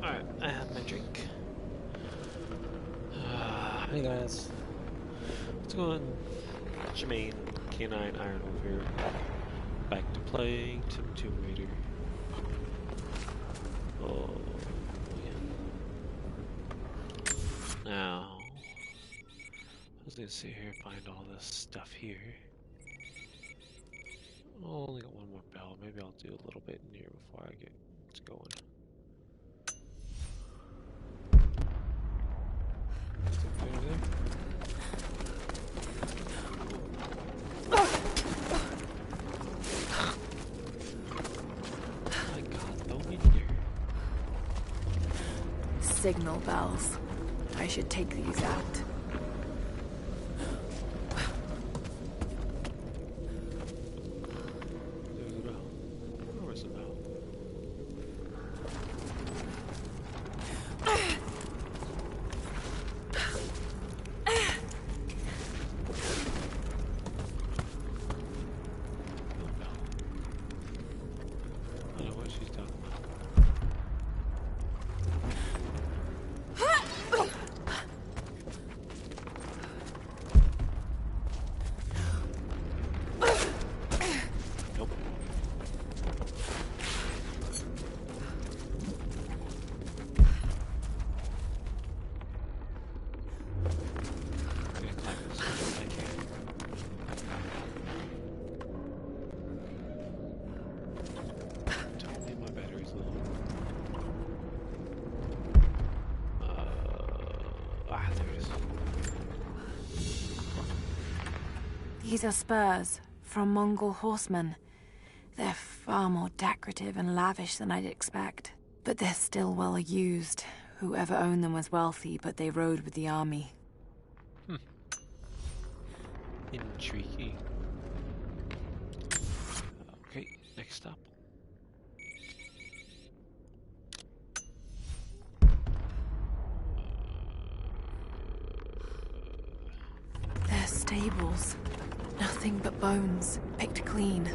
Alright, I have my drink. Hey guys. What's going on? Jermaine, K9 Iron over here. Back to playing Tomb Raider. Oh, yeah. Now, I was gonna sit here and find all this stuff here. Oh, only got one more bell. Maybe I'll do a little bit in here before I get going. Something over there? My God, don't get here. Signal bells. I should take these out. There's a bell. Where was the bell? No bell. I don't know what she's talking about. Nope. I'm gonna climb this as I can. Tell me my battery's low. There it is. These are spurs from Mongol horsemen. They're far more decorative and lavish than I'd expect. But they're still well used. Whoever owned them was wealthy, but they rode with the army. Intriguing. Okay, next stop. They're stables. Nothing but bones, picked clean.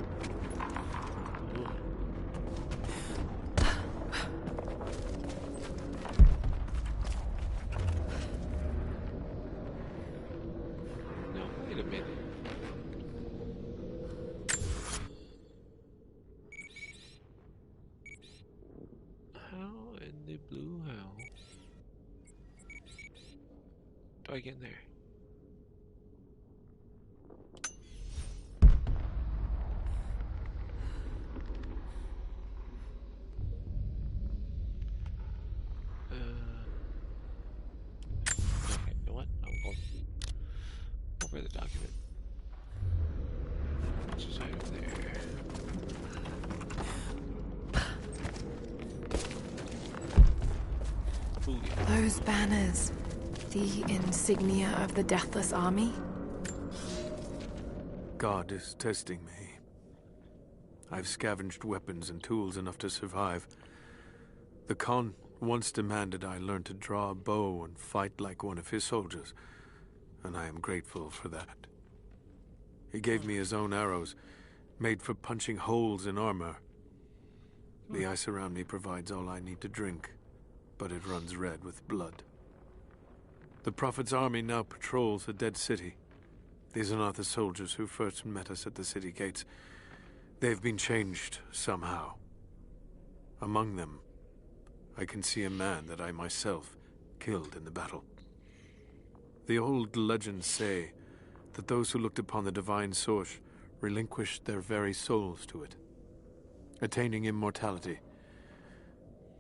No, wait a minute. How in the blue hell do I get in there? Okay, you know what? I'm going over the document. Let's just hide over there. Ooh, yeah. Those banners. The insignia of the Deathless Army? God is testing me. I've scavenged weapons and tools enough to survive. The Khan once demanded I learn to draw a bow and fight like one of his soldiers, and I am grateful for that. He gave me his own arrows, made for punching holes in armor. The ice around me provides all I need to drink, but it runs red with blood. The Prophet's army now patrols the dead city. These are not the soldiers who first met us at the city gates. They've been changed somehow. Among them, I can see a man that I myself killed in the battle. The old legends say that those who looked upon the divine source relinquished their very souls to it, attaining immortality.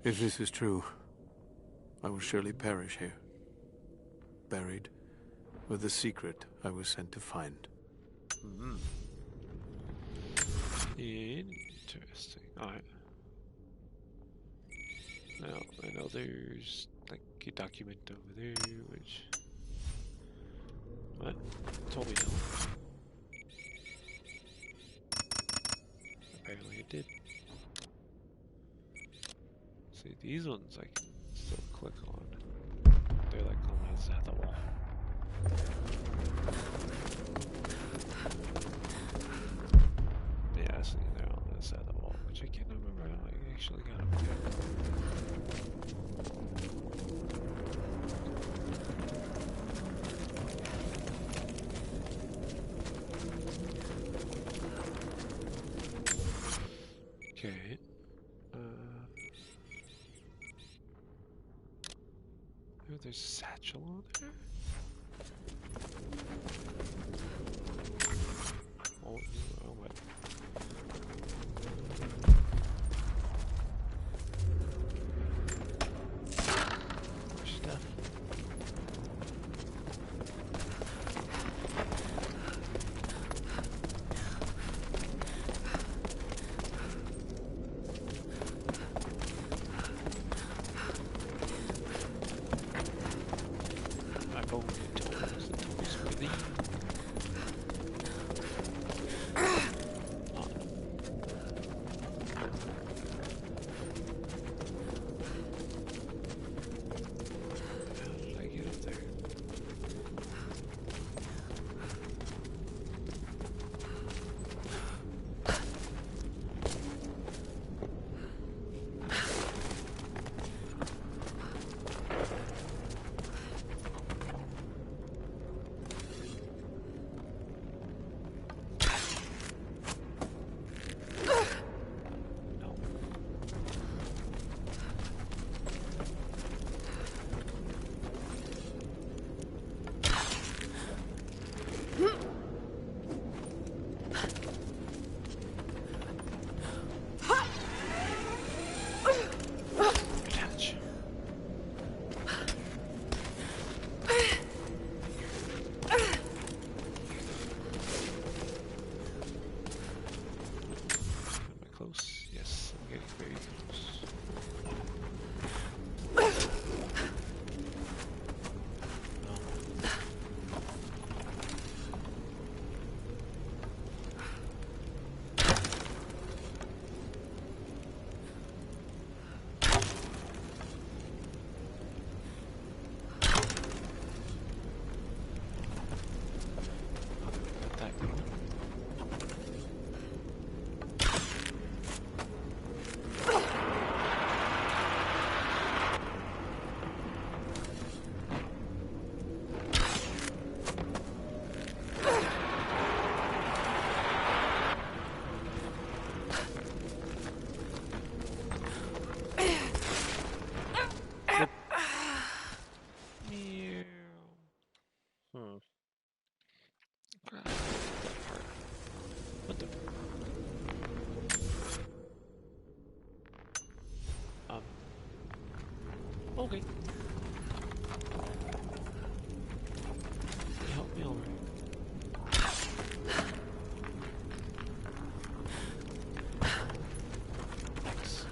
If this is true, I will surely perish here, buried with the secret I was sent to find. Hmm. Interesting. Alright. Now, I know there's like a document over there, which... What? Told me no. Apparently it did. See, these ones I can still click on. They're like on the side of the wall. Yeah, see, they're on the side of the wall, which I can't remember how I actually got up there. Okay. Oh, there's a satchel on there? Oh, what? More stuff. I've only toys. The toys for thee. How did I get up there? No. Catch. Am I close? Yes, I'm getting very close. No. Got that going. Meow. Hmm. Ah, that part. What the? Okay. Help me over. Thanks.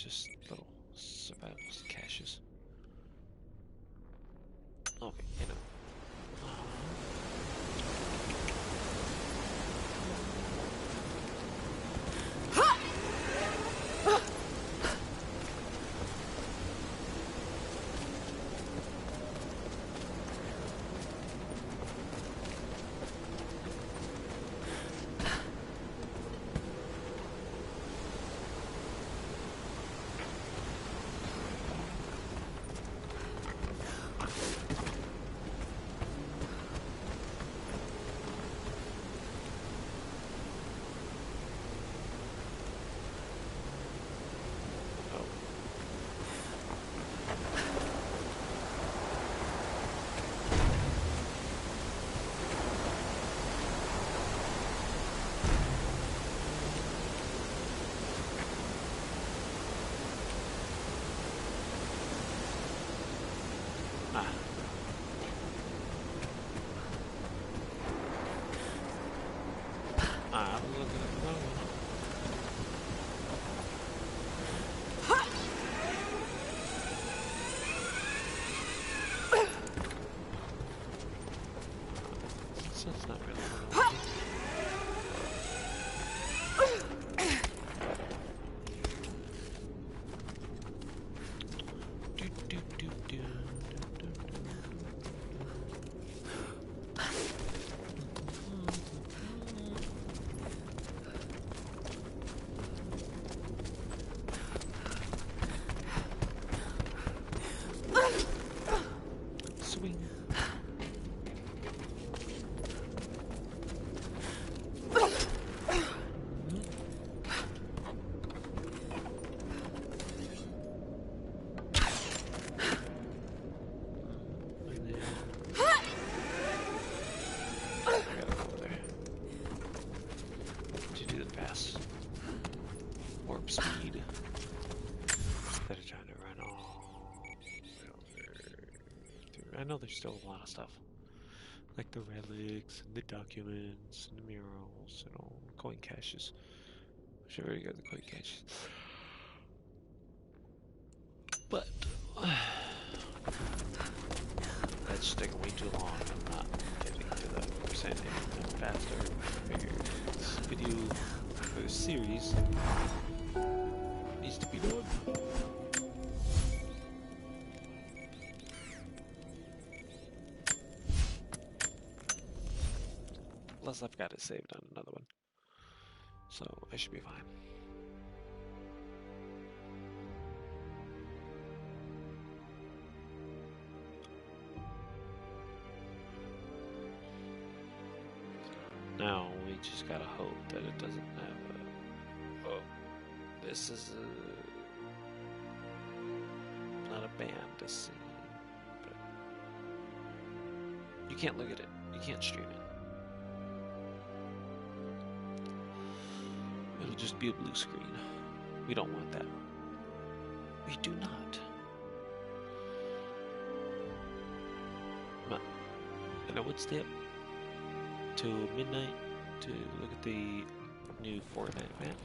just little survival caches. Okay, you know. I'm looking at the wrong one. So it's not really one. Swing. Warp speed. Instead of trying to run all over. I know there's still a lot of stuff. Like the relics and the documents and the murals and all the coin caches. I should already got the coin caches. But that's taking way too long. I'm not getting to the percent anytime faster. I figure this video for this series needs to be done. Plus I've got it saved on another one. So I should be fine. Now we just gotta hope that it doesn't have a... Oh, this is not a band to see, but you can't look at it. You can't stream it. It'll just be a blue screen. We don't want that. We do not. But, and I would stay up till midnight to look at the new Fortnite map.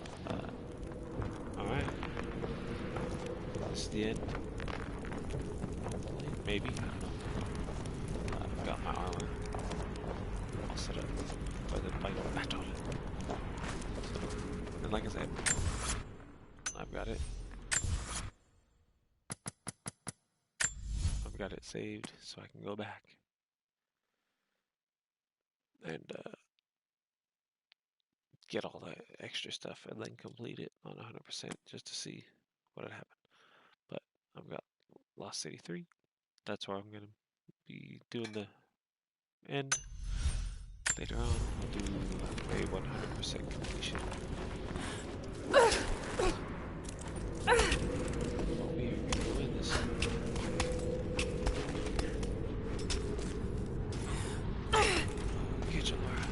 Alright. This is the end. Hopefully. Maybe. I don't know. I've got my armor all set up for the final battle. So, and like I said, I've got it. I've got it saved so I can go back and get all the extra stuff and then complete it on 100% just to see what had happened. But I've got Lost City 3. That's where I'm going to be doing the end. Later on, I'll do a 100% completion. Oh, we are going to win this. Get you, Laura.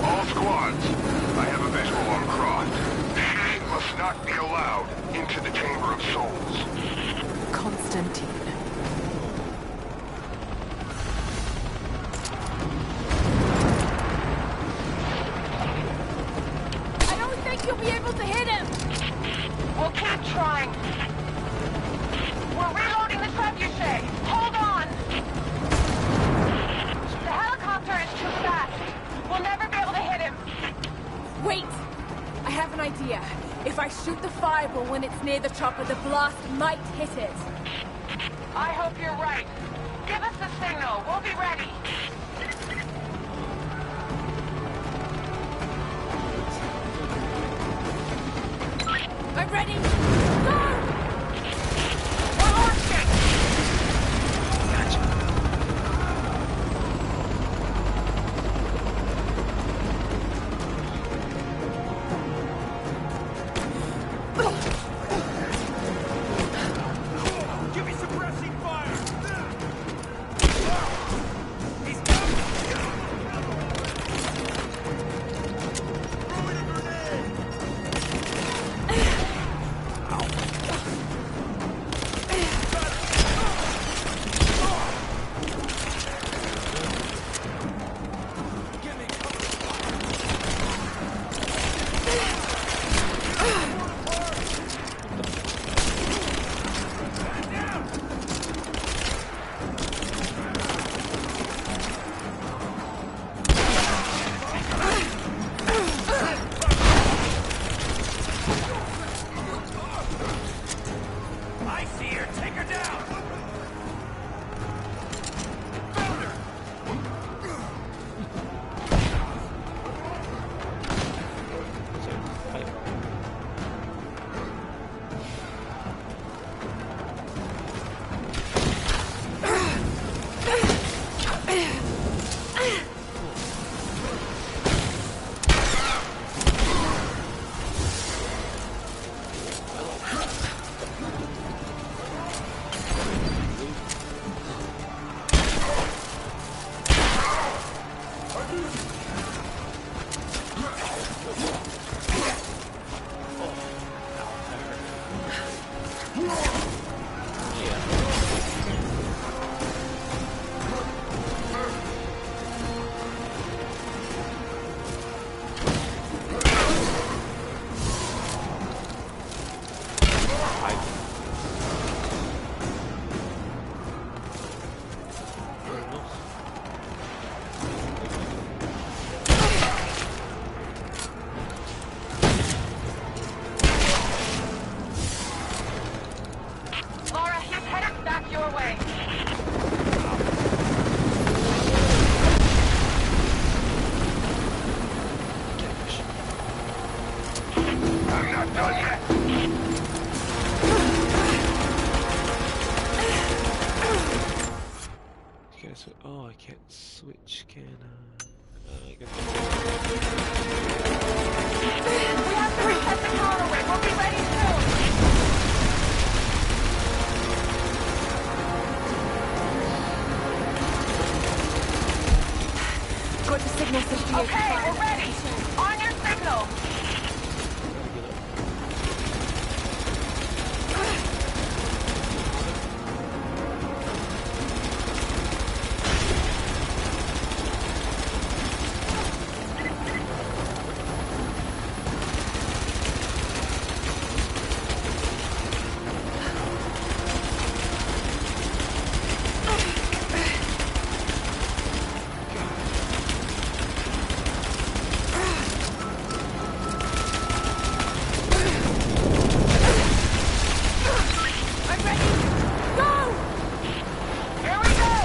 All squads, I have a visual on Croft. She must not be allowed into the Chamber of Souls. Constantine. I don't think you'll be able to hit him! We'll keep trying. We're reloading the trebuchet. Hold on! The helicopter is too fast. We'll never be able to hit him. Wait! I have an idea. If I shoot the fireball when it's near the chopper, the blast might hit it. I hope you're right. Give us the signal. We'll be ready. I'm ready! Go! We're launching! Give me suppressing fire! He's throwing a grenade! Give me I see her! Take her down! Found her! Laura, he's headed back your way. I'm not done yet. You guys, oh, I can't switch, can I? I guess We have to reset the counterweight. We'll be ready soon. Got the signal for the Okay, we're ready. On your signal. I'm ready! Go! Here we go.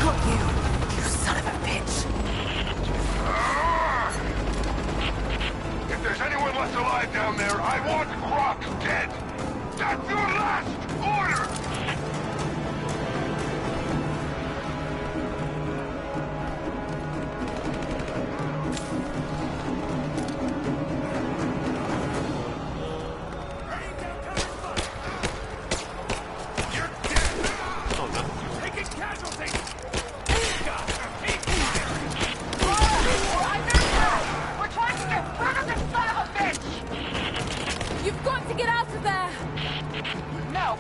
Got you, you son of a bitch! If there's anyone left alive down there, I want Croc dead! That's your last order! You're dead! oh no. taking casualties! Laura, we're under attack. We're trying to get rid of this son of a bitch. You've got to get out of there! No,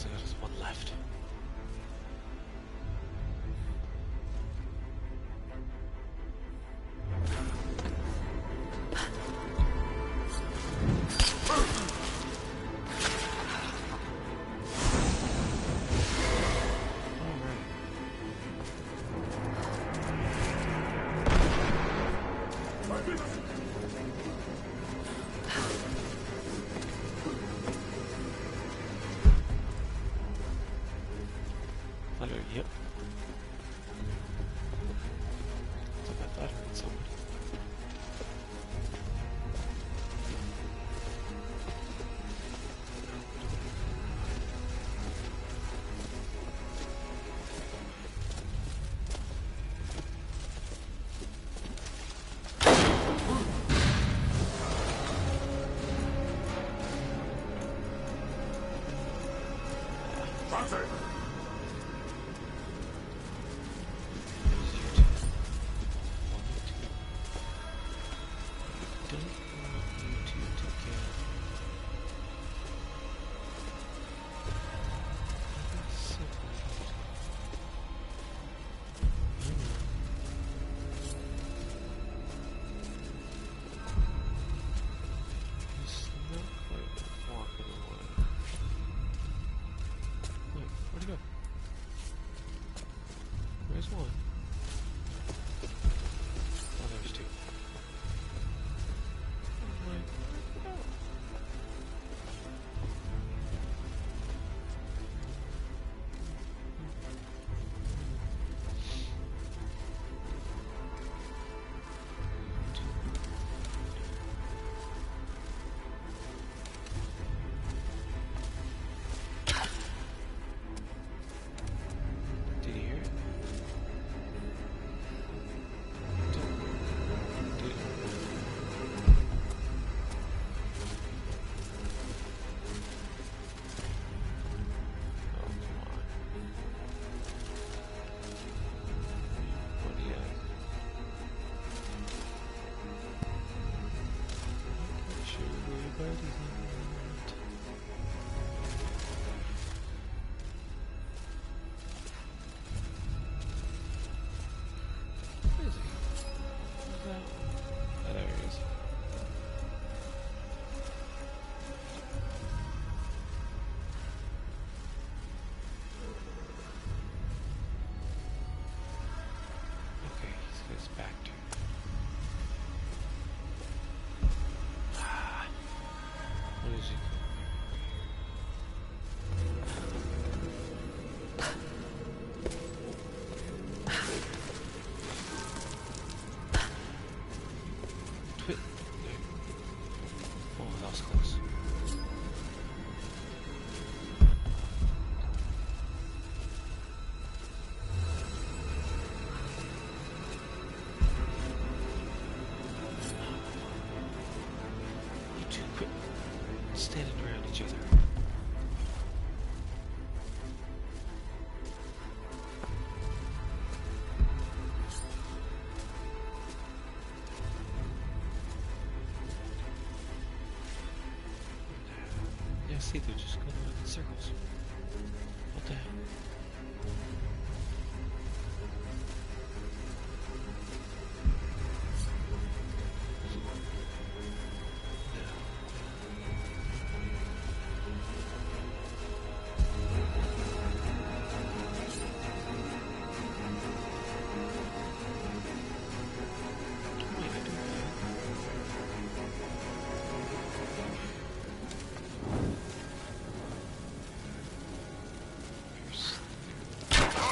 also got just one left. Yep. So I thought I heard someone. Where'd he go? Where's one? Oh, there's two. Oh my God. Did you hear it? Did Oh, come on. What do you have? Make sure everybody's in it. Where is he? Where's that one? Oh, there he is. Okay, he's got his back turned. What is he doing? Twit. Oh, that was close. You two quit standing around each other. Yeah, see, they're just going around in circles. What the hell? Wait, I do that. Here's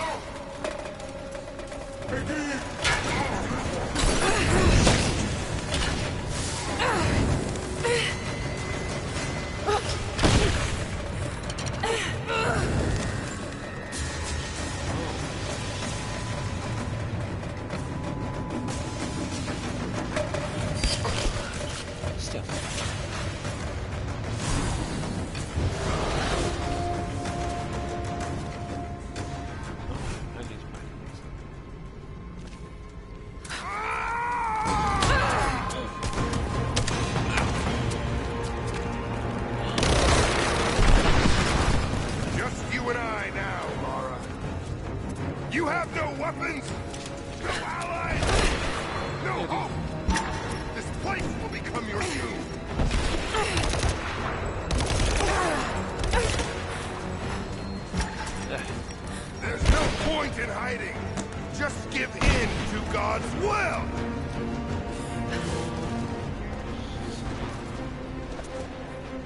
just give in to God's will!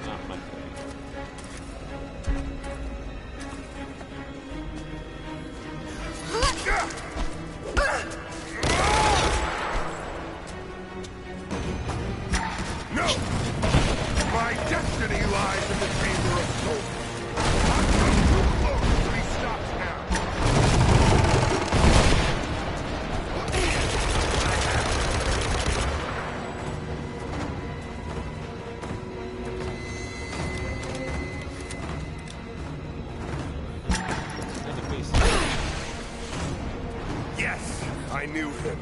Not my way. No! My destiny lies in the Chamber of Souls. I've come too close to be stopped now. Another beast. Yes, I knew him.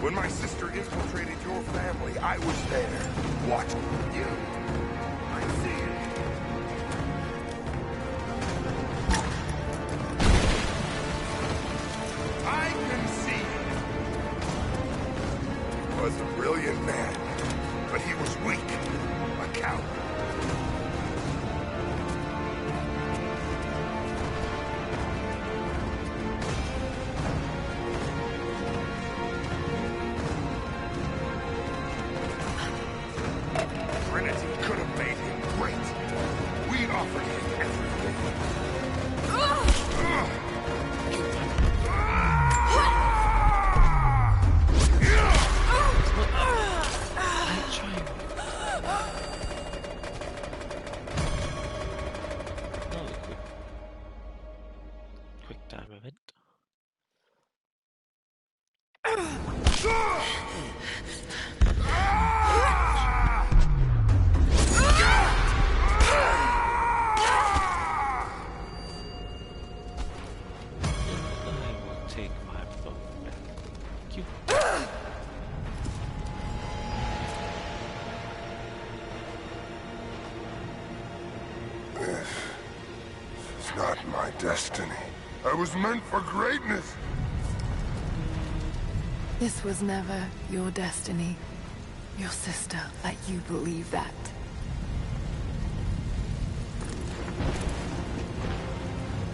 When my sister infiltrated your family, I was there, watching you. I see it. I can see it. He was a brilliant man, but he was weak, a coward. Trinity could have made him great. We offered him everything. I'm trying. Oh, quick time event. I will take my phone back. Thank you. It's not my destiny. I was meant for greatness. This was never your destiny. Your sister let you believe that.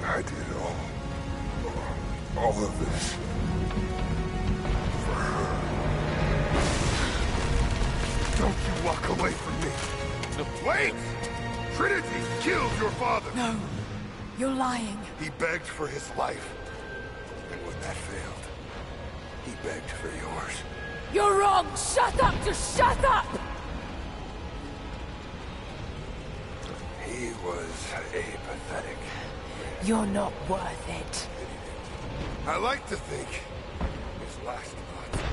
I did all of this for her. Don't you walk away from me. Nope. Wait! Trinity killed your father. No, you're lying. He begged for his life. And when that failed, he begged for yours. You're wrong! Shut up! Just shut up! He was a pathetic. You're not worth it. I like to think his last thoughts.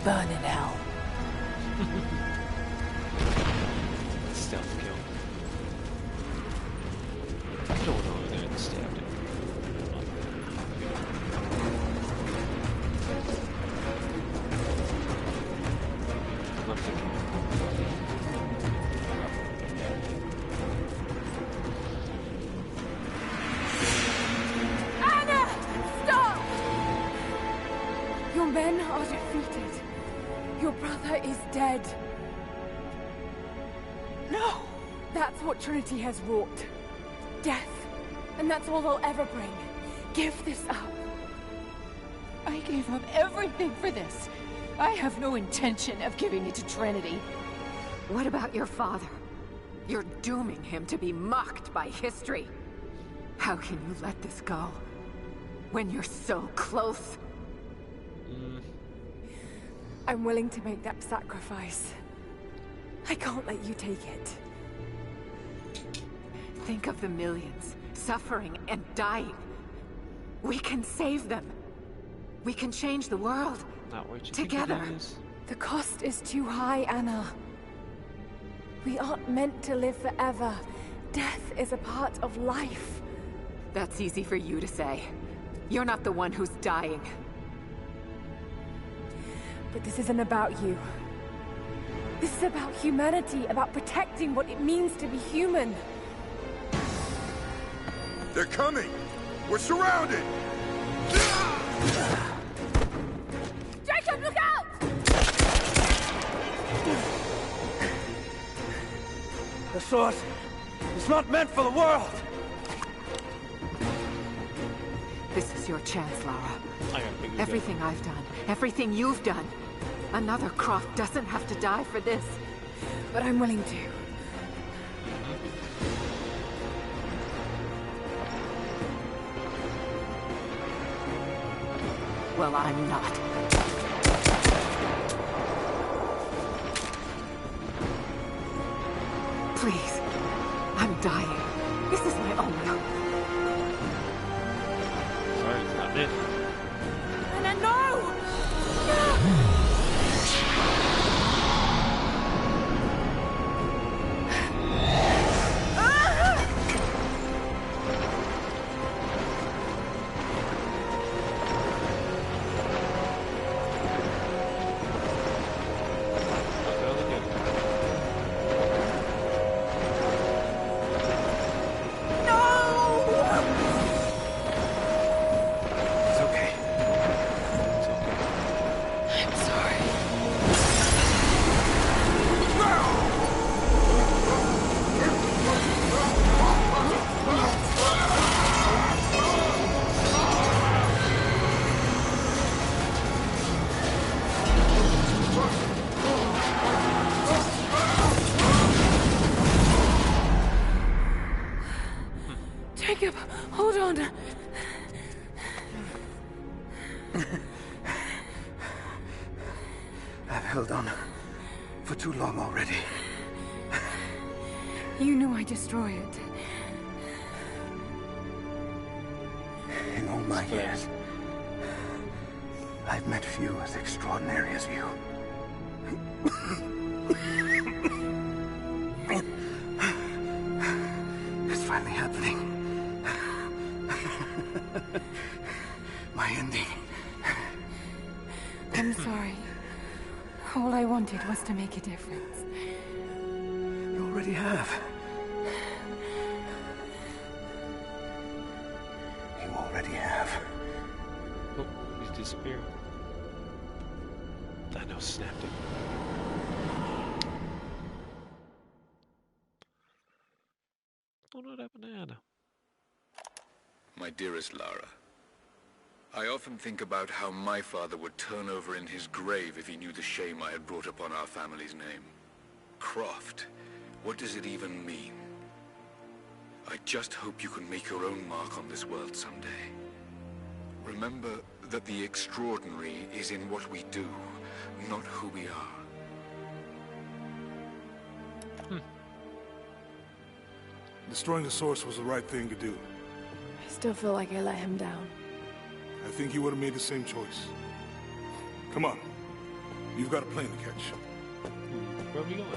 Burn in hell. Stealth kill. I don't went over there and stabbed him. Left him. Anna! Stop! Your men are defeated. Your brother is dead. No! That's what Trinity has wrought. Death. And that's all they'll ever bring. Give this up. I gave up everything for this. I have no intention of giving it to Trinity. What about your father? You're dooming him to be mocked by history. How can you let this go? When you're so close? I'm willing to make that sacrifice. I can't let you take it. Think of the millions, suffering and dying. We can save them. We can change the world. Not what you Together. think it is. The cost is too high, Anna. We aren't meant to live forever. Death is a part of life. That's easy for you to say. You're not the one who's dying. But this isn't about you. This is about humanity, about protecting what it means to be human. They're coming! We're surrounded! Jacob, look out! The source. It's not meant for the world! This is your chance, Lara. I gotta figure Everything I've done, everything you've done. Another Croft doesn't have to die for this. But I'm willing to. Well, I'm not. Please. I'm dying. This is my only hope. Sorry, it's not it. Anna, no! It's okay. I'm sorry. Jacob, hold on. I've held on for too long already. You knew I'd destroy it. In all my years, I've met few as extraordinary as you. It's finally happening. My ending. I'm sorry. All I wanted was to make a difference. You already have. You already have. Oh, he's disappeared. Thanos snapped him. Oh, what happened to Anna? My dearest Lara, I often think about how my father would turn over in his grave if he knew the shame I had brought upon our family's name. Croft, what does it even mean? I just hope you can make your own mark on this world someday. Remember that the extraordinary is in what we do, not who we are. Destroying the source was the right thing to do. I still feel like I let him down. I think you would have made the same choice. Come on. You've got a plane to catch. Where are we going?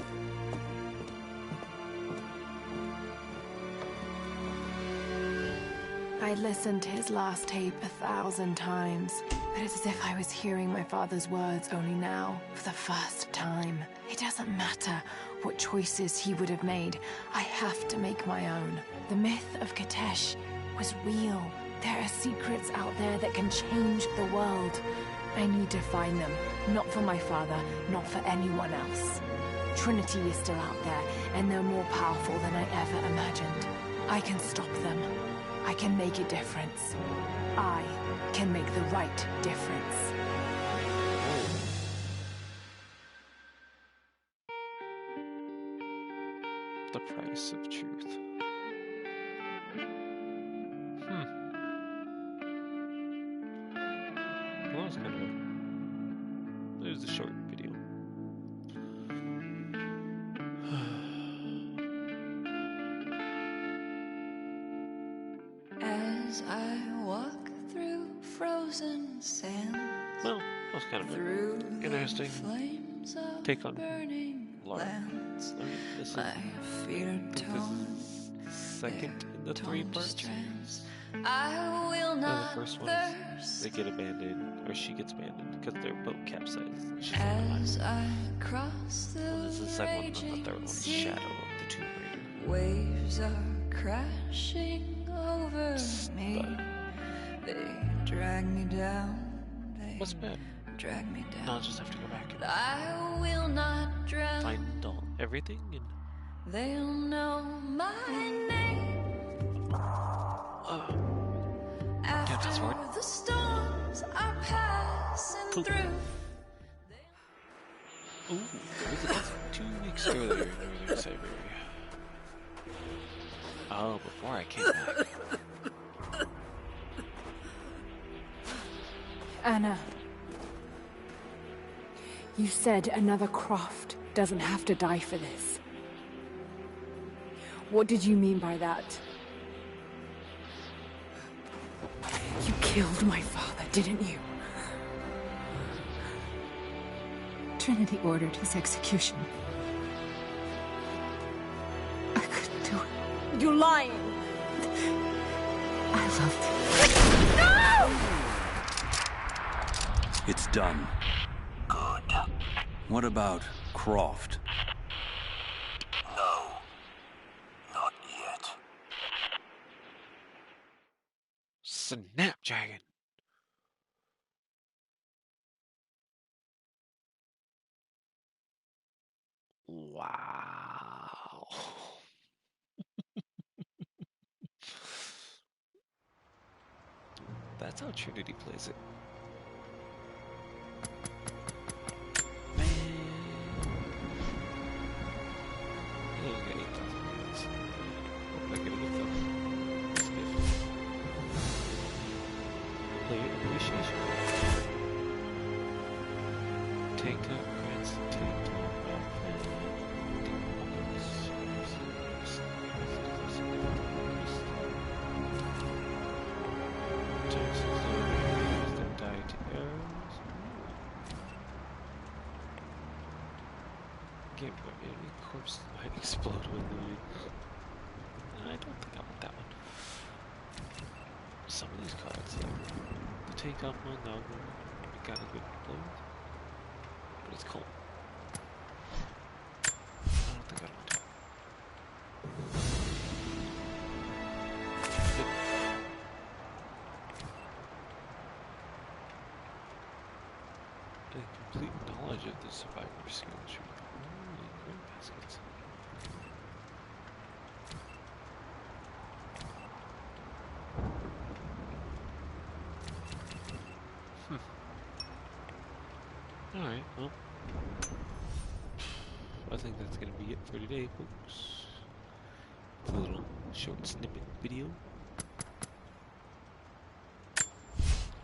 I'd listened to his last tape 1,000 times, but it's as if I was hearing my father's words only now, for the first time. It doesn't matter what choices he would have made. I have to make my own. The myth of Katesh was real. There are secrets out there that can change the world. I need to find them, not for my father, not for anyone else. Trinity is still out there, and they're more powerful than I ever imagined. I can stop them. I can make a difference. I can make the right difference. The price of truth. Well, that was kind of a... There's the short video. As I walk through frozen sand, Well, that was kind of an interesting take on Lara. I mean, this is, my feet are this torn, is second in the three parts. I will And not the first one is they get abandoned, or she gets abandoned, because their boat capsized. She's on as the I cross the island. This is the second one, and the raging third one, sea. Shadow of the Tomb Raider. Waves are crashing over me. They drag me down. They What's bad? drag me down. No, I'll just have to go back and I will not drown. find all everything and they'll know my name. After the storms are passing through. Ooh, there's a death 2 weeks earlier in Northern Siberia. Oh, before I came back. Anna, you said another Croft doesn't have to die for this. What did you mean by that? You killed my father, didn't you? Trinity ordered his execution. I couldn't do it. You're lying! I loved him. No! It's done. Good. What about Croft? No. Not yet. Snapdragon. Wow. That's how Trinity plays it. Man. Yeah, we got 8,000 minutes. Hope I get a good film. This gift. Player appreciation. Tank up, grants the tank top. Enemy corpses might explode when looted. I don't think I want that one. Some of these cards, the takeoff one, no, we got a good play with, but it's cold. I don't think I want that. The complete knowledge of the survivor skill tree. Baskets. Alright, well. I think that's gonna be it for today, folks. It's a little short snippet video.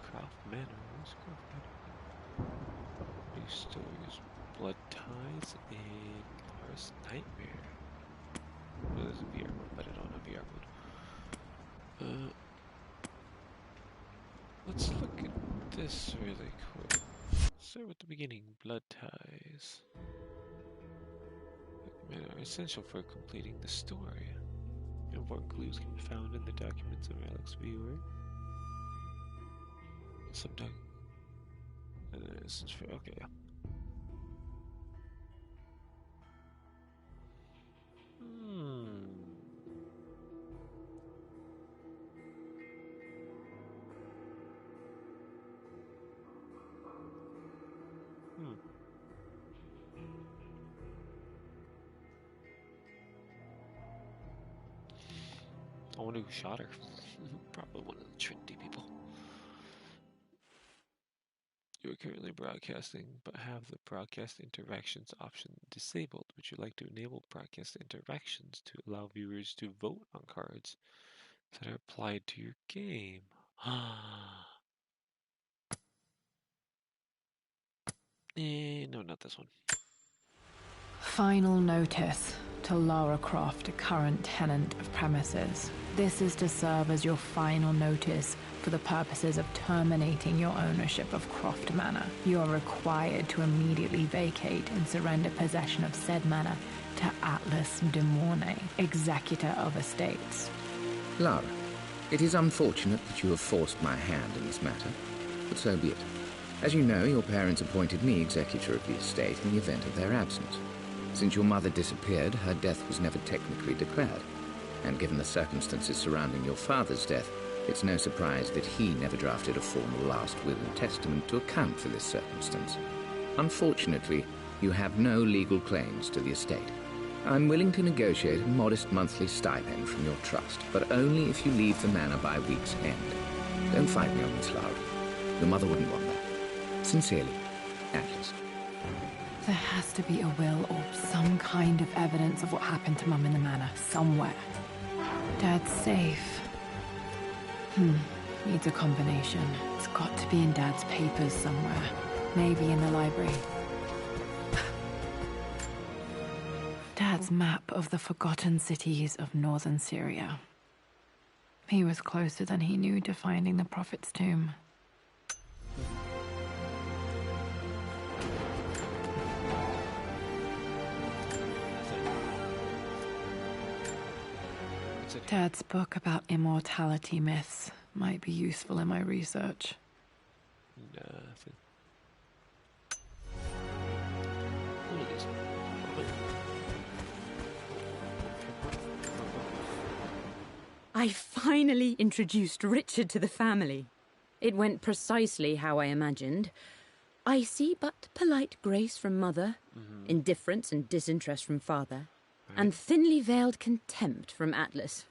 Croft Manor. Where's Croft Manor? New stories. Blood Ties and Lara's Nightmare. Oh, there's a VR mode, but I don't have VR mode. Let's look at this really quick. Start with the beginning. Blood Ties. Men are essential for completing the story. Important clues can be found in the documents of Alex Viewer. Some okay, yeah. I wonder who shot her. Probably one of the Trinity people. You are currently broadcasting, but have the broadcast interactions option disabled. Would you like to enable broadcast interactions to allow viewers to vote on cards that are applied to your game? No, not this one. Final notice to Lara Croft, a current tenant of premises. This is to serve as your final notice for the purposes of terminating your ownership of Croft Manor. You are required to immediately vacate and surrender possession of said manor to Atlas de Mornay, executor of estates. Lara, it is unfortunate that you have forced my hand in this matter, but so be it. As you know, your parents appointed me executor of the estate in the event of their absence. Since your mother disappeared, her death was never technically declared. And given the circumstances surrounding your father's death, it's no surprise that he never drafted a formal last will and testament to account for this circumstance. Unfortunately, you have no legal claims to the estate. I'm willing to negotiate a modest monthly stipend from your trust, but only if you leave the manor by week's end. Don't fight me on this, Lara. Your mother wouldn't want that. Sincerely, Atlas. There has to be a will or some kind of evidence of what happened to Mum in the manor, somewhere. Dad's safe. Needs a combination. It's got to be in Dad's papers somewhere. Maybe in the library. Dad's map of the forgotten cities of northern Syria. He was closer than he knew to finding the Prophet's tomb. Dad's book about immortality myths might be useful in my research. Nothing. I finally introduced Richard to the family. It went precisely how I imagined. I see but polite grace from Mother, indifference and disinterest from Father, and thinly veiled contempt from Atlas.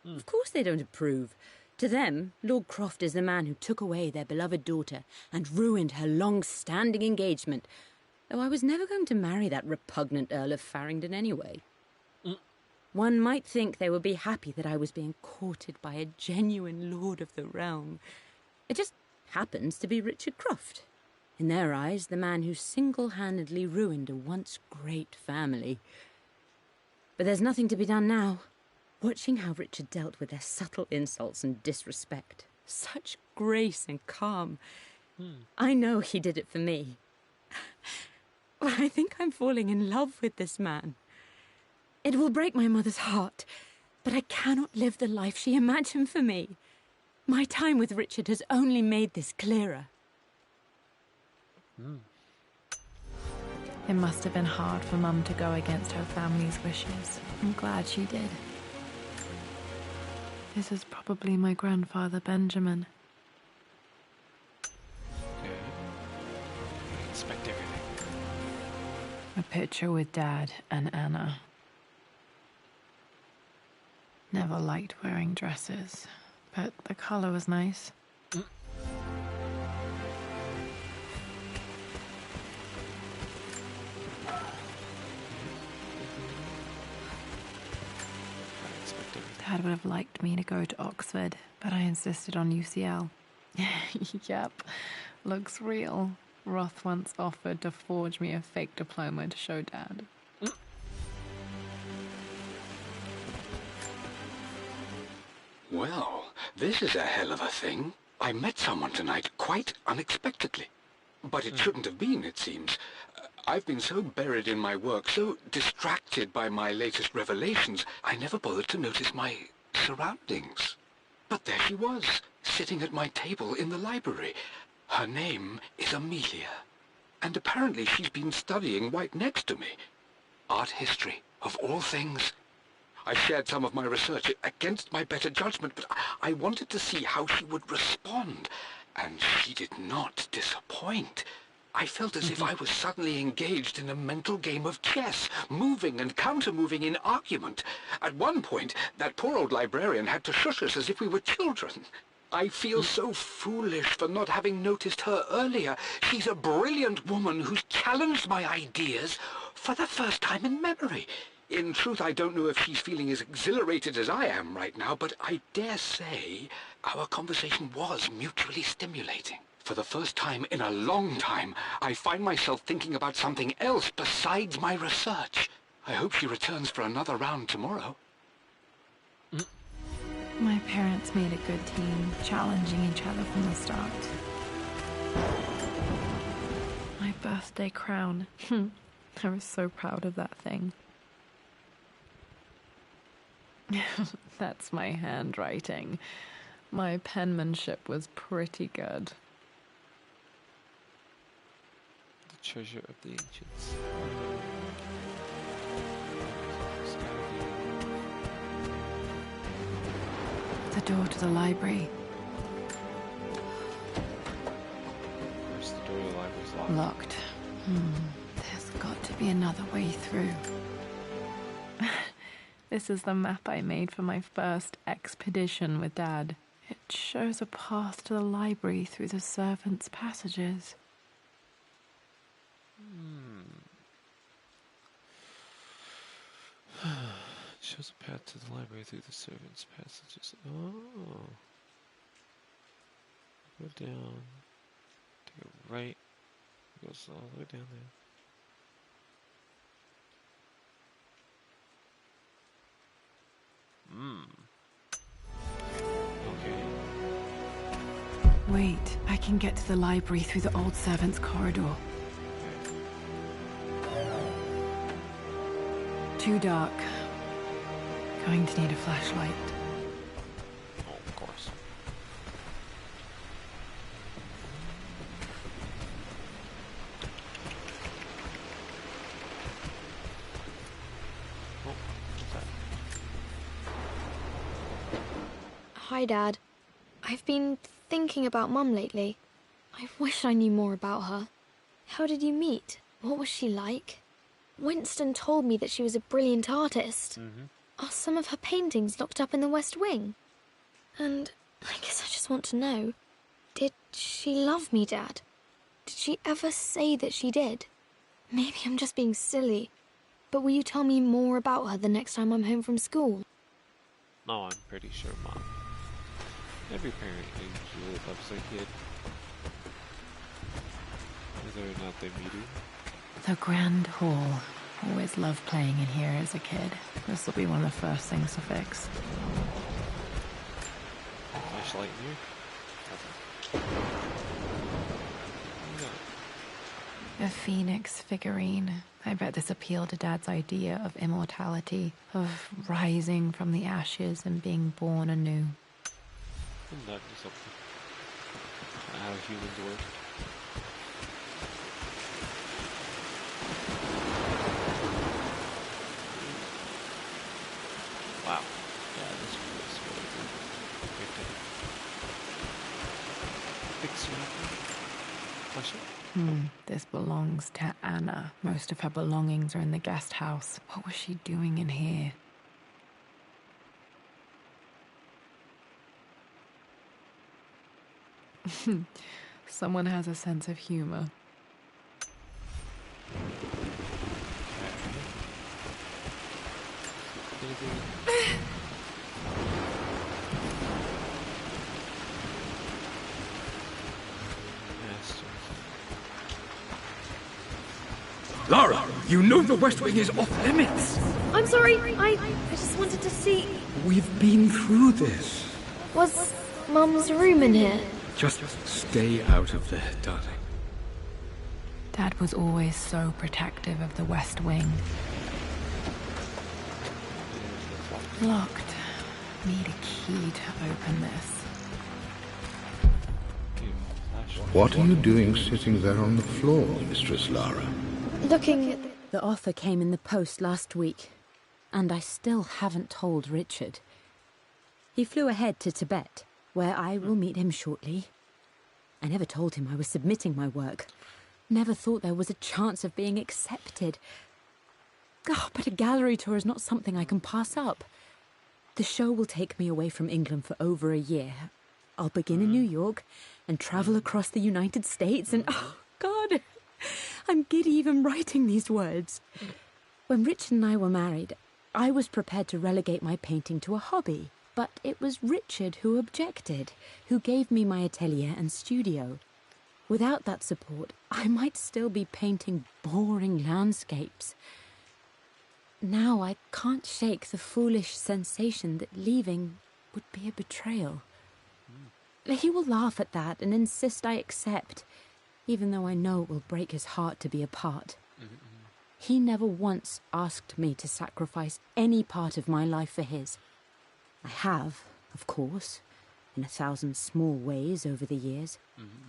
Of course they don't approve. To them, Lord Croft is the man who took away their beloved daughter and ruined her long-standing engagement, though I was never going to marry that repugnant Earl of Farringdon anyway. One might think they would be happy that I was being courted by a genuine lord of the realm. It just happens to be Richard Croft. In their eyes, the man who single-handedly ruined a once great family. But there's nothing to be done now. Watching how Richard dealt with their subtle insults and disrespect. Such grace and calm. I know he did it for me. I think I'm falling in love with this man. It will break my mother's heart, but I cannot live the life she imagined for me. My time with Richard has only made this clearer. It must have been hard for Mum to go against her family's wishes. I'm glad she did. This is probably my grandfather, Benjamin. Okay. Inspect everything. A picture with Dad and Anna. Never liked wearing dresses, but the color was nice. Dad would have liked me to go to Oxford, but I insisted on UCL. Yep, looks real. Roth once offered to forge me a fake diploma to show Dad. Well, this is a hell of a thing. I met someone tonight quite unexpectedly. But it shouldn't have been, it seems. I've been so buried in my work, so distracted by my latest revelations, I never bothered to notice my surroundings. But there she was, sitting at my table in the library. Her name is Amelia. And apparently she's been studying right next to me. Art history, of all things. I shared some of my research against my better judgment, but I wanted to see how she would respond. And she did not disappoint. I felt as if I was suddenly engaged in a mental game of chess, moving and counter-moving in argument. At one point, that poor old librarian had to shush us as if we were children. I feel so foolish for not having noticed her earlier. She's a brilliant woman who's challenged my ideas for the first time in memory. In truth, I don't know if she's feeling as exhilarated as I am right now, but I dare say our conversation was mutually stimulating. For the first time in a long time, I find myself thinking about something else besides my research. I hope she returns for another round tomorrow. My parents made a good team, challenging each other from the start. My birthday crown. I was so proud of that thing. That's my handwriting. My penmanship was pretty good. The treasure of the ancients. The door to the library. Of course, the door to the library is locked. Locked. There's got to be another way through. This is the map I made for my first expedition with Dad. It shows a path to the library through the servants' passages. Shows a path to the library through the servants' passages. Oh. Go down. Take a right. It goes all the way down there. Okay. Wait, I can get to the library through the old servants' corridor. Too dark. Going to need a flashlight. Oh, of course. Oh, what's that? Hi, Dad. I've been thinking about Mum lately. I wish I knew more about her. How did you meet? What was she like? Winston told me that she was a brilliant artist. Are some of her paintings locked up in the West Wing? And I guess I just want to know, did she love me, Dad? Did she ever say that she did? Maybe I'm just being silly, but will you tell me more about her the next time I'm home from school? No, I'm pretty sure Mom. Every parent usually loves their kid. Whether or not they meet her. The Grand Hall. Always loved playing in here as a kid. This will be one of the first things to fix. Flashlight here? No. A phoenix figurine. I bet this appealed to Dad's idea of immortality, of rising from the ashes and being born anew. Isn't that just something? How humans work? Wow. Yeah, this was really good. Great day. Fix Question? This belongs to Anna. Most of her belongings are in the guest house. What was she doing in here? Someone has a sense of humor. Lara, you know the West Wing is off limits. I'm sorry, I just wanted to see... We've been through this. Was Mum's room in here? Just stay out of there, darling. Dad was always so protective of the West Wing. Locked. Need a key to open this. What are you doing sitting there on the floor, Mistress Lara? Looking at... The offer came in the post last week, and I still haven't told Richard. He flew ahead to Tibet, where I will meet him shortly. I never told him I was submitting my work. Never thought there was a chance of being accepted. Oh, but a gallery tour is not something I can pass up. The show will take me away from England for over a year. I'll begin in New York and travel across the United States and... Oh, God! I'm giddy even writing these words. When Richard and I were married, I was prepared to relegate my painting to a hobby. But it was Richard who objected, who gave me my atelier and studio. Without that support, I might still be painting boring landscapes. Now I can't shake the foolish sensation that leaving would be a betrayal. He will laugh at that and insist I accept, even though I know it will break his heart to be apart. He never once asked me to sacrifice any part of my life for his. I have, of course, in 1,000 small ways over the years,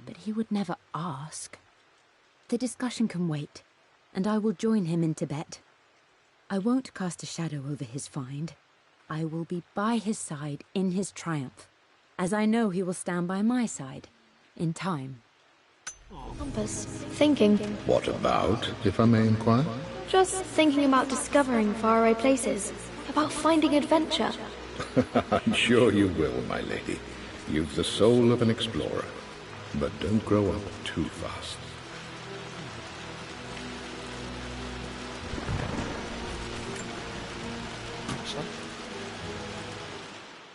but he would never ask. The discussion can wait, and I will join him in Tibet. I won't cast a shadow over his find. I will be by his side in his triumph, as I know he will stand by my side, in time. Compass. Thinking. What about, if I may inquire? Just thinking about discovering faraway places. about finding adventure. I'm sure you will, my lady. You've the soul of an explorer. But don't grow up too fast.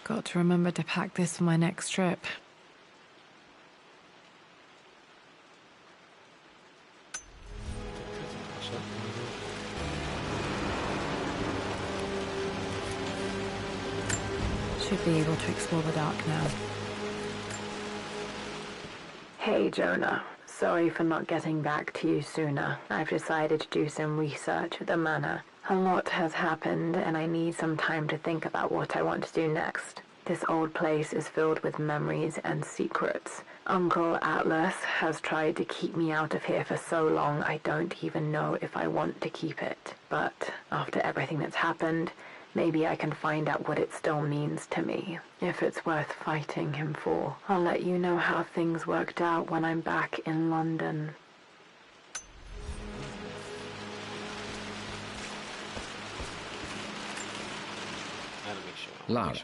Got to remember to pack this for my next trip. Should be able to explore the dark now. Hey, Jonah. Sorry for not getting back to you sooner. I've decided to do some research at the manor. A lot has happened, and I need some time to think about what I want to do next. This old place is filled with memories and secrets. Uncle Atlas has tried to keep me out of here for so long, I don't even know if I want to keep it. But after everything that's happened, maybe I can find out what it still means to me. If it's worth fighting him for. I'll let you know how things worked out when I'm back in London. Lara,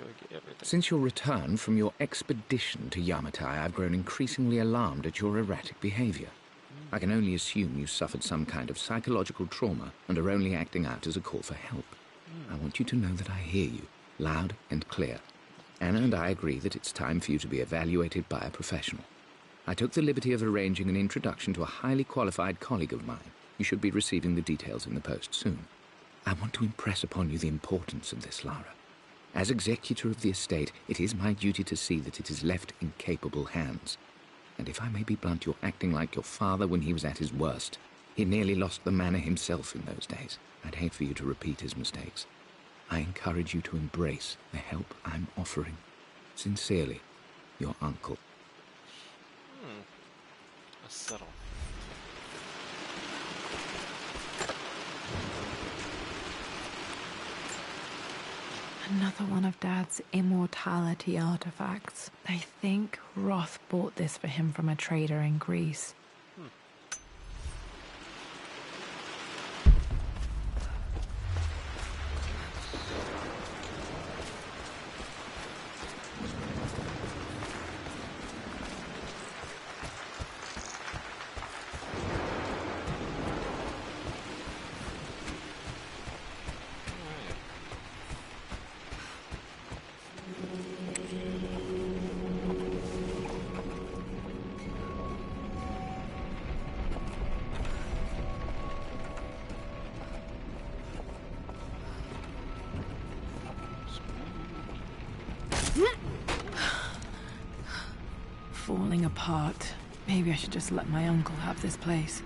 since your return from your expedition to Yamatai, I've grown increasingly alarmed at your erratic behavior. I can only assume you suffered some kind of psychological trauma and are only acting out as a call for help. I want you to know that I hear you, loud and clear. Anna and I agree that it's time for you to be evaluated by a professional. I took the liberty of arranging an introduction to a highly qualified colleague of mine. You should be receiving the details in the post soon. I want to impress upon you the importance of this, Lara. As executor of the estate, it is my duty to see that it is left in capable hands. And if I may be blunt, you're acting like your father when he was at his worst. He nearly lost the manor himself in those days. I'd hate for you to repeat his mistakes. I encourage you to embrace the help I'm offering. Sincerely, your uncle. That's subtle. Another one of Dad's immortality artifacts. I think Roth bought this for him from a trader in Greece. Falling apart. Maybe I should just let my uncle have this place.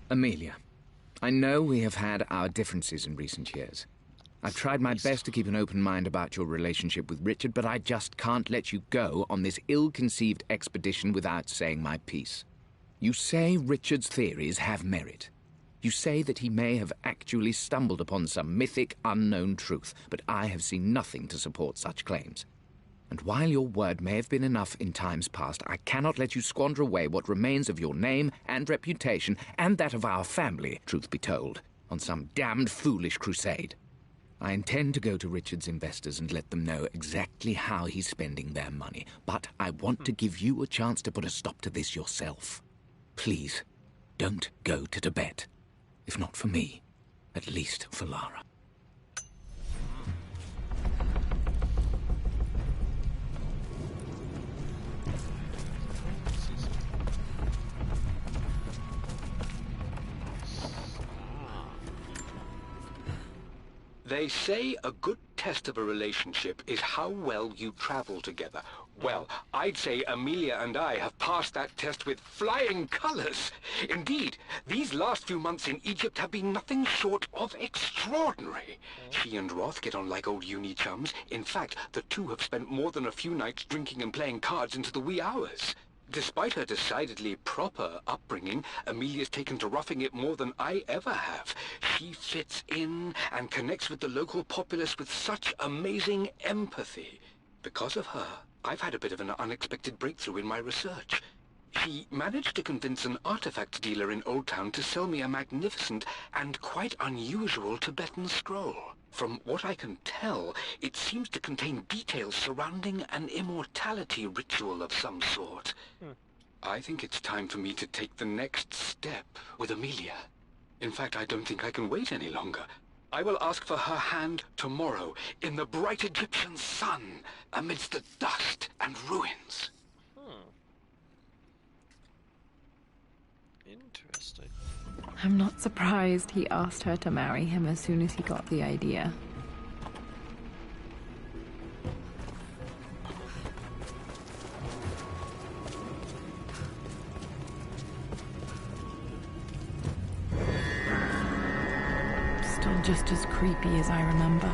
Amelia, I know we have had our differences in recent years. I've tried my best to keep an open mind about your relationship with Richard, but I just can't let you go on this ill-conceived expedition without saying my piece. You say Richard's theories have merit. You say that he may have actually stumbled upon some mythic, unknown truth, but I have seen nothing to support such claims. And while your word may have been enough in times past, I cannot let you squander away what remains of your name and reputation, and that of our family, truth be told, on some damned foolish crusade. I intend to go to Richard's investors and let them know exactly how he's spending their money, but I want to give you a chance to put a stop to this yourself. Please, don't go to Tibet. If not for me, at least for Lara. They say a good test of a relationship is how well you travel together. Well, I'd say Amelia and I have passed that test with flying colors. Indeed, these last few months in Egypt have been nothing short of extraordinary. She and Roth get on like old uni chums. In fact, the two have spent more than a few nights drinking and playing cards into the wee hours. Despite her decidedly proper upbringing, Amelia's taken to roughing it more than I ever have. She fits in and connects with the local populace with such amazing empathy. Because of her, I've had a bit of an unexpected breakthrough in my research. She managed to convince an artifact dealer in Old Town to sell me a magnificent and quite unusual Tibetan scroll. From what I can tell, it seems to contain details surrounding an immortality ritual of some sort. I think it's time for me to take the next step with Amelia. In fact, I don't think I can wait any longer. I will ask for her hand tomorrow in the bright Egyptian sun amidst the dust and ruins. Interesting. I'm not surprised he asked her to marry him as soon as he got the idea. Still just as creepy as I remember.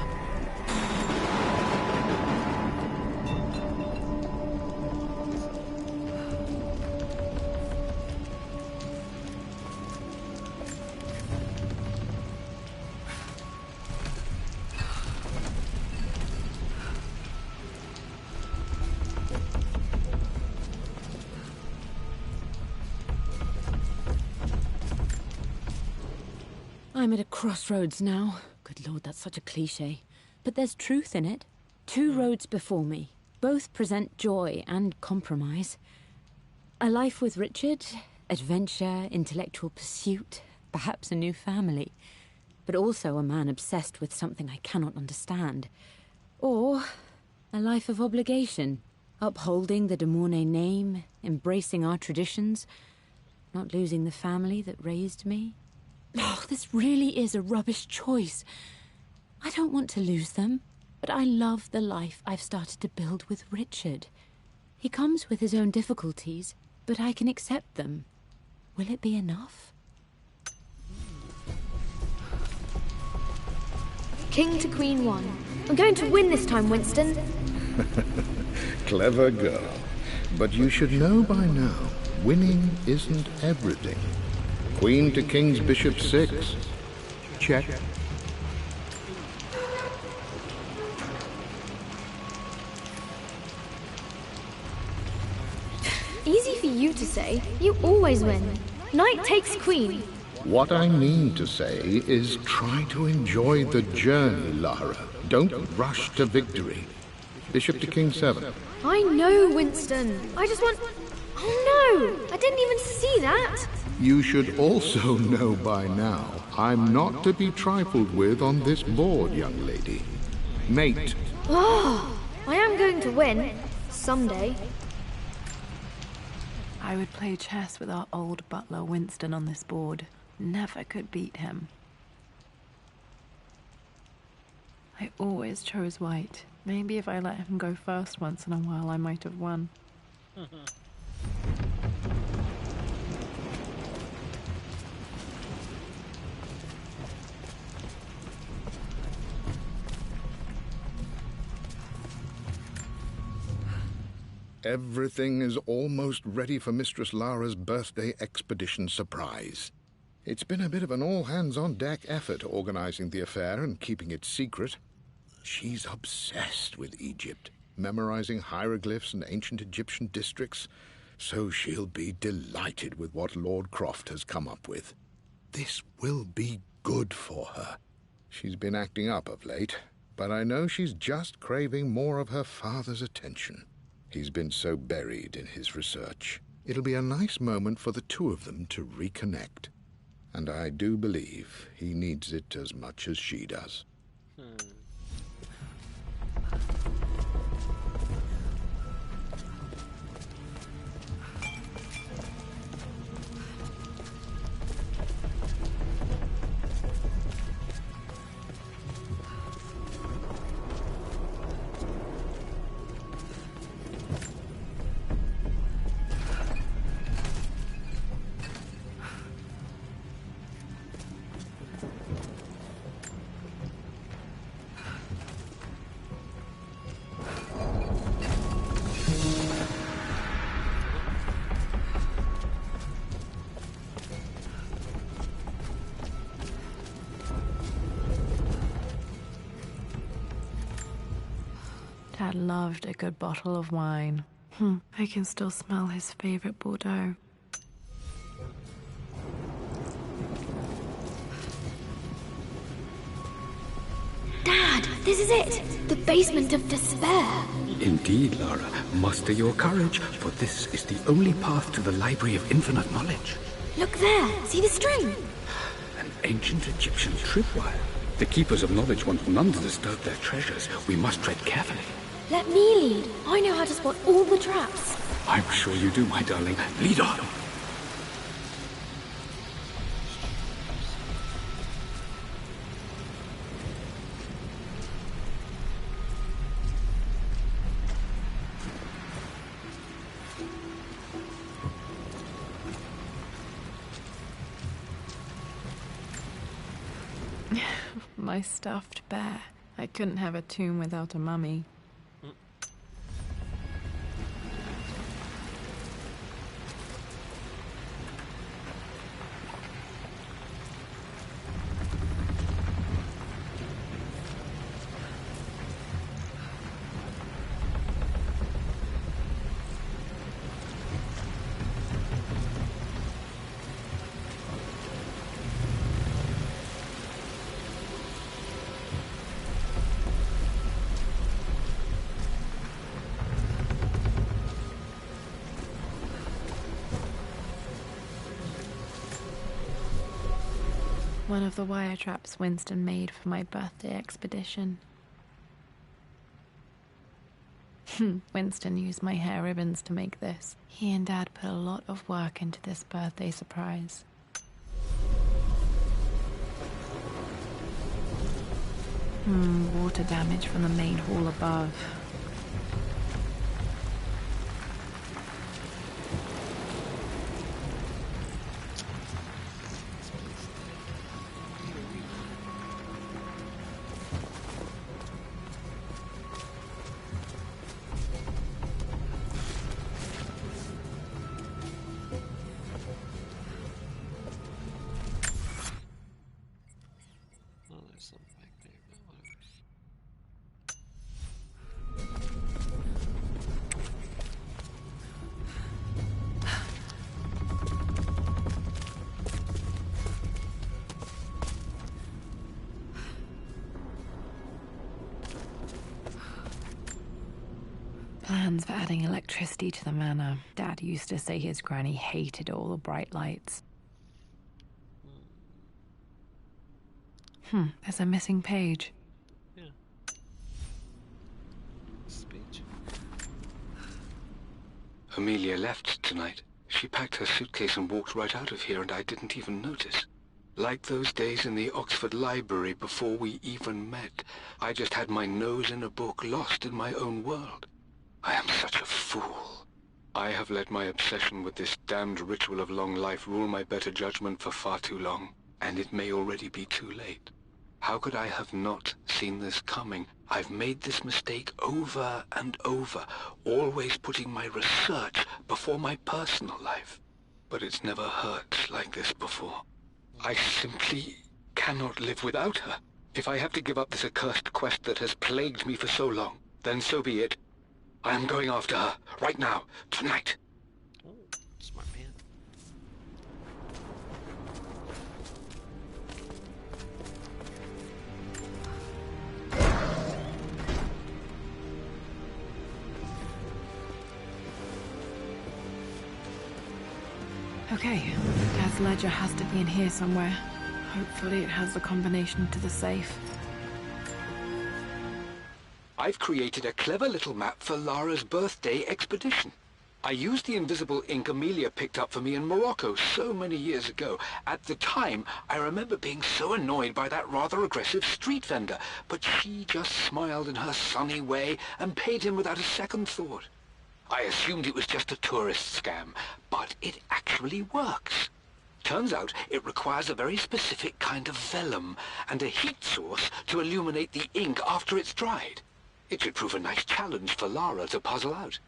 I'm at a crossroads now. Good Lord, that's such a cliche. But there's truth in it. Two roads before me. Both present joy and compromise. A life with Richard, adventure, intellectual pursuit, perhaps a new family. But also a man obsessed with something I cannot understand. Or a life of obligation, upholding the de Mornay name, embracing our traditions, not losing the family that raised me. Oh, this really is a rubbish choice. I don't want to lose them, but I love the life I've started to build with Richard. He comes with his own difficulties, but I can accept them. Will it be enough? King to Queen 1. I'm going to win this time, Winston. Clever girl. But you should know by now, winning isn't everything. Queen to King's Bishop 6. Check. Easy for you to say. You always win. Knight takes queen. What I mean to say is try to enjoy the journey, Lara. Don't rush to victory. Bishop to King 7. I know, Winston. I just want... Oh no! I didn't even see that! You should also know by now, I'm not to be trifled with on this board, young lady. Mate. Oh, I am going to win. Someday. I would play chess with our old butler Winston on this board. Never could beat him. I always chose white. Maybe if I let him go first once in a while, I might have won. Everything is almost ready for Mistress Lara's birthday expedition surprise. It's been a bit of an all-hands-on-deck effort organizing the affair and keeping it secret. She's obsessed with Egypt, memorizing hieroglyphs and ancient Egyptian districts, so she'll be delighted with what Lord Croft has come up with. This will be good for her. She's been acting up of late, but I know she's just craving more of her father's attention. He's been so buried in his research. It'll be a nice moment for the two of them to reconnect. And I do believe he needs it as much as she does. Dad loved a good bottle of wine. I can still smell his favorite Bordeaux. Dad, this is it! The basement of despair! Indeed, Lara. Muster your courage, for this is the only path to the Library of Infinite Knowledge. Look there! See the string? An ancient Egyptian tripwire. The Keepers of Knowledge want none to disturb their treasures. We must tread carefully. Let me lead. I know how to spot all the traps. I'm sure you do, my darling. Lead on. My stuffed bear. I couldn't have a tomb without a mummy. One of the wire traps Winston made for my birthday expedition. Winston used my hair ribbons to make this. He and Dad put a lot of work into this birthday surprise. Water damage from the main hall above. Plans for adding electricity to the manor. Dad used to say his granny hated all the bright lights. There's a missing page. Yeah. Speech. Amelia left tonight. She packed her suitcase and walked right out of here, and I didn't even notice. Like those days in the Oxford Library before we even met. I just had my nose in a book, lost in my own world. I am such a fool. I have let my obsession with this damned ritual of long life rule my better judgment for far too long, and it may already be too late. How could I have not seen this coming? I've made this mistake over and over, always putting my research before my personal life. But it's never hurt like this before. I simply cannot live without her. If I have to give up this accursed quest that has plagued me for so long, then so be it. I am going after her, right now, tonight. Oh, smart man. Okay, Dad's ledger has to be in here somewhere. Hopefully it has the combination to the safe. I've created a clever little map for Lara's birthday expedition. I used the invisible ink Amelia picked up for me in Morocco so many years ago. At the time, I remember being so annoyed by that rather aggressive street vendor, but she just smiled in her sunny way and paid him without a second thought. I assumed it was just a tourist scam, but it actually works. Turns out it requires a very specific kind of vellum and a heat source to illuminate the ink after it's dried. It should prove a nice challenge for Lara to puzzle out.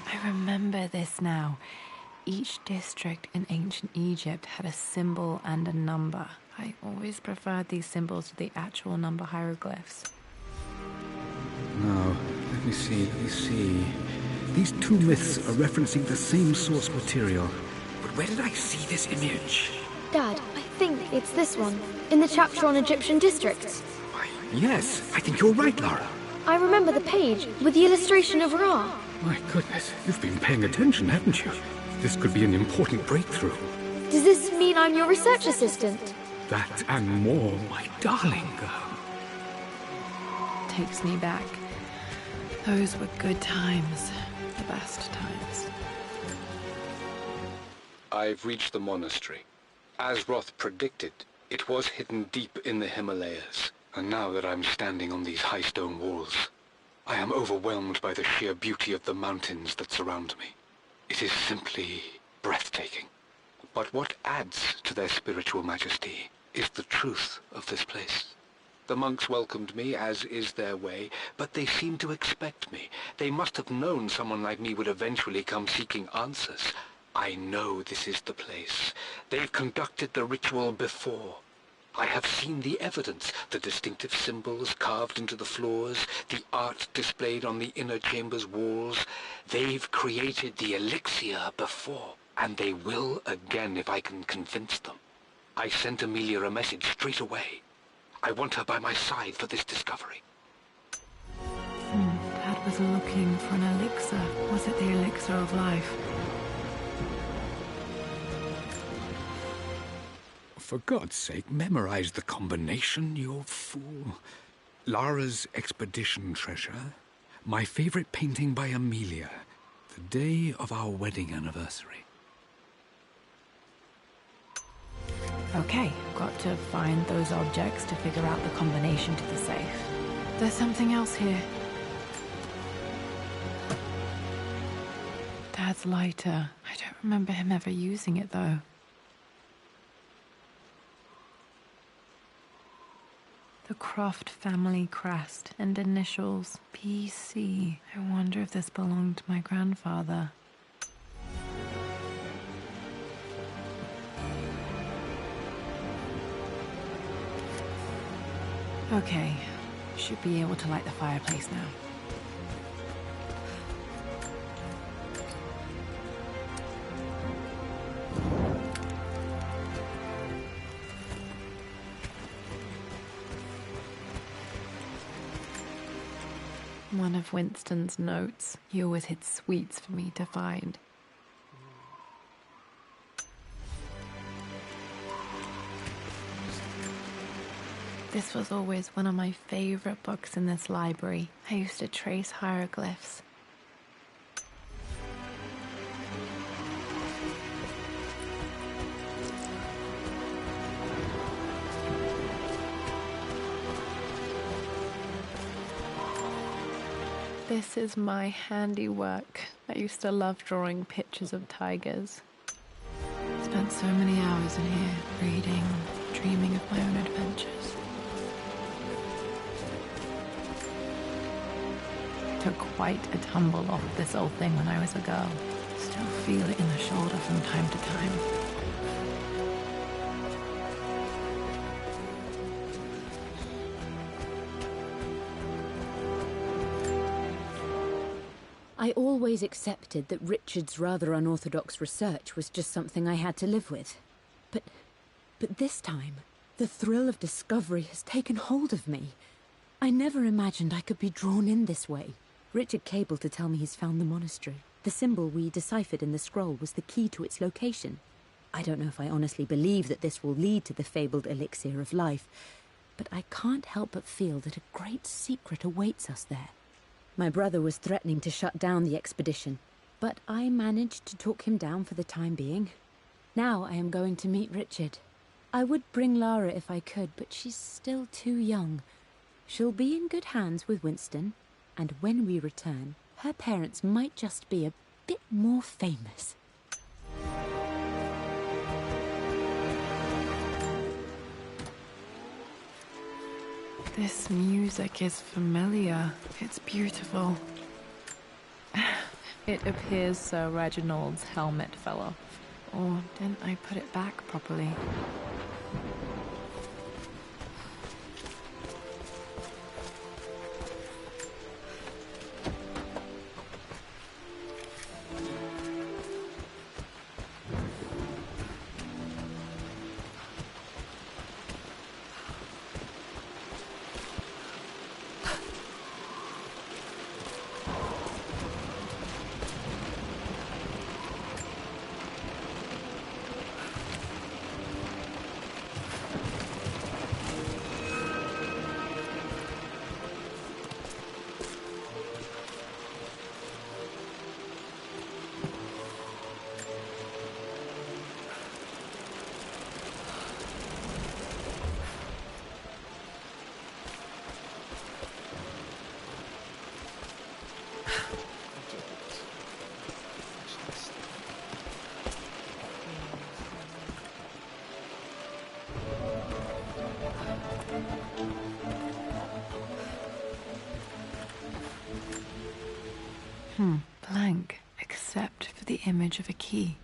I remember this now. Each district in ancient Egypt had a symbol and a number. I always preferred these symbols to the actual number hieroglyphs. Now, let me see. These two myths are referencing the same source material. But where did I see this image? Dad, I think it's this one, in the chapter on Egyptian districts. Why, yes, I think you're right, Lara. I remember the page with the illustration of Ra. My goodness, you've been paying attention, haven't you? This could be an important breakthrough. Does this mean I'm your research assistant? That and more, my darling girl. Takes me back. Those were good times. The best times. I've reached the monastery. As Roth predicted, it was hidden deep in the Himalayas. And now that I'm standing on these high stone walls, I am overwhelmed by the sheer beauty of the mountains that surround me. It is simply breathtaking. But what adds to their spiritual majesty is the truth of this place. The monks welcomed me, as is their way, but they seemed to expect me. They must have known someone like me would eventually come seeking answers. I know this is the place. They've conducted the ritual before. I have seen the evidence, the distinctive symbols carved into the floors, the art displayed on the inner chamber's walls. They've created the elixir before, and they will again if I can convince them. I sent Amelia a message straight away. I want her by my side for this discovery. Dad was looking for an elixir. Was it the elixir of life? For God's sake, memorize the combination, you fool. Lara's expedition treasure, my favorite painting by Amelia, the day of our wedding anniversary. Okay, got to find those objects to figure out the combination to the safe. There's something else here. Dad's lighter. I don't remember him ever using it, though. The Croft family crest and initials PC. I wonder if this belonged to my grandfather. Okay, should be able to light the fireplace now. One of Winston's notes. He always hid sweets for me to find. This was always one of my favorite books in this library. I used to trace hieroglyphs. This is my handiwork. I used to love drawing pictures of tigers. Spent so many hours in here, reading, dreaming of my own adventures. Took quite a tumble off this old thing when I was a girl. Still feel it in the shoulder from time to time. I always accepted that Richard's rather unorthodox research was just something I had to live with. But this time, the thrill of discovery has taken hold of me. I never imagined I could be drawn in this way. Richard cabled to tell me he's found the monastery. The symbol we deciphered in the scroll was the key to its location. I don't know if I honestly believe that this will lead to the fabled elixir of life, but I can't help but feel that a great secret awaits us there. My brother was threatening to shut down the expedition, but I managed to talk him down for the time being. Now I am going to meet Richard. I would bring Lara if I could, but she's still too young. She'll be in good hands with Winston, and when we return, her parents might just be a bit more famous. This music is familiar. It's beautiful. It appears Sir Reginald's helmet fell off. Or didn't I put it back properly? Blank, except for the image of a key.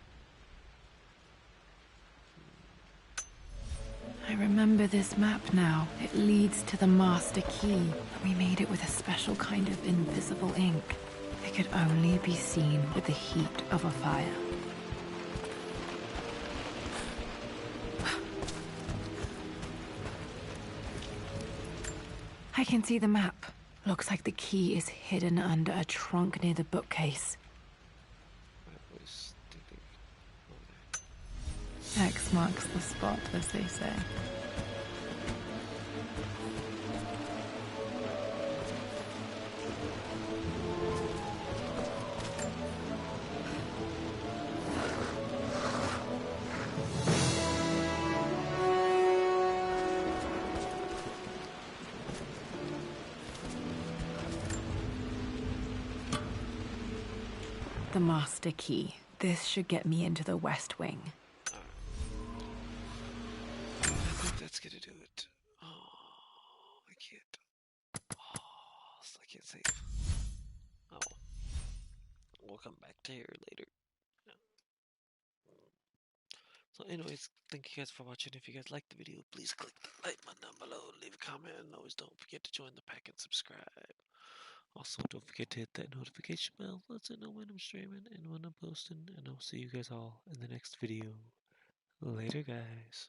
I remember this map now. It leads to the master key. We made it with a special kind of invisible ink. It could only be seen with the heat of a fire. I can see the map. Looks like the key is hidden under a trunk near the bookcase. X marks the spot, as they say. The master key. This should get me into the West Wing. I think that's gonna do it. Oh, I can't. Oh, I can't save. Oh. We'll come back to here later. So anyways, thank you guys for watching. If you guys liked the video, please click the like button down below, leave a comment, and always don't forget to join the pack and subscribe. Also, don't forget to hit that notification bell. Lets it know when I'm streaming and when I'm posting. And I'll see you guys all in the next video. Later, guys.